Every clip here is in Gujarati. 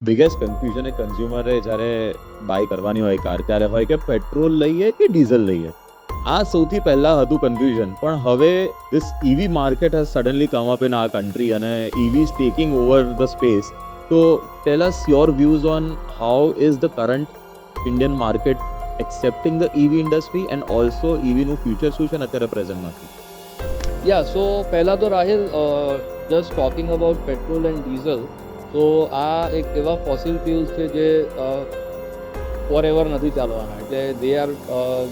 બિગેસ્ટ કન્ફ્યુઝન એ કન્ઝ્યુમરે જ્યારે બાય કરવાની હોય કાર ત્યારે હોય કે પેટ્રોલ લઈએ કે ડીઝલ લઈએ. આ સૌથી પહેલા હતું કન્ફ્યુઝન, પણ હવે this EV market has suddenly come up in our country અને EV is taking over the space. તો tell us your views on how is the current Indian market accepting the EV industry and also ઈવીનું ફ્યુચર શું છે ને અત્યારે પ્રેઝન્ટમાંથી. યા સો પહેલાં તો Rahil, just talking about petrol and diesel, તો આ એક એવા ફોસિલ ફ્યુલ્સ છે જે ફોર એવર નથી ચાલવાના, એટલે they are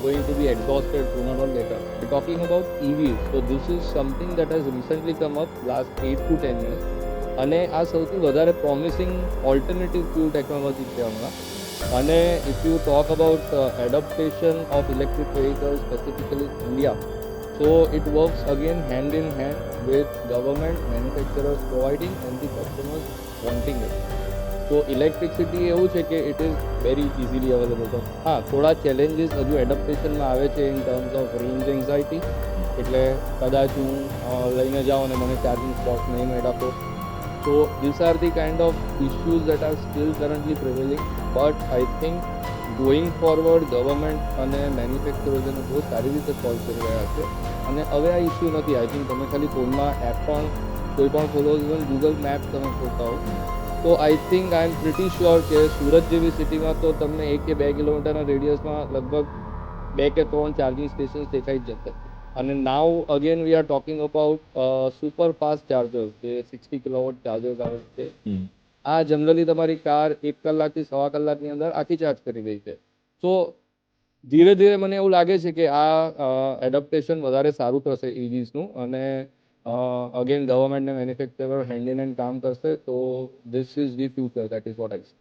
going to be exhausted sooner or later. Talking about EVs, તો this is something that has recently come up last 8 to 10 years, અને આ સૌથી વધારે પ્રોમિસિંગ ઓલ્ટરનેટિવ ફ્યુલ ટેકનોલોજી છે હમણાં. અને if you talk about adaptation of electric vehicles specifically India, so it works again hand in hand with government, manufacturers providing and the customers wanting it. So electricity એવું છે કે it is very easily available. તો હા, થોડા challenges હજુ એડપ્ટેશનમાં આવે છે in terms of range anxiety, એટલે કદાચ હું લઈને જાઉં અને મને ચાર્જિંગ સ્પોટ નહીં મળ્યા તો. So these are the kind of issues that are still currently prevailing, but I think going forward government અને મેન્યુફેક્ચરર્સ એને બહુ સારી રીતે સોલ્વ કરી રહ્યા છે. અને હવે આ ઇસ્યુ નથી. આઈ થિંક તમે ખાલી ફોનમાં એપ પણ કોઈ પણ ખોલો, ઇવન ગૂગલ મેપ તમે ખોલતા હો, તો I think I am pretty sure કે સુરત જેવી સિટીમાં તો તમને 1 કે 2 કિલોમીટરના રેડિયસમાં લગભગ 2 કે 3 ચાર્જિંગ સ્ટેશન્સ દેખાઈ જ જશે. અને now again we are talking about super fast chargers, જે 60 કિલોવોટ ચાર્જર્સ આવે છે. આ જનરલી તમારી કાર 1 કલાકથી સવા કલાકની અંદર આખી ચાર્જ કરી દે છે. સો ધીરે ધીરે મને એવું લાગે છે કે આ એડપ્ટેશન વધારે સારું થશે EVsનું, અને અગેન ગવર્મેન્ટ ને મેન્યુફેક્ચરર હેન્ડ ઇન હેન્ડ કામ કરશે, તો this is the future, that is what I સે.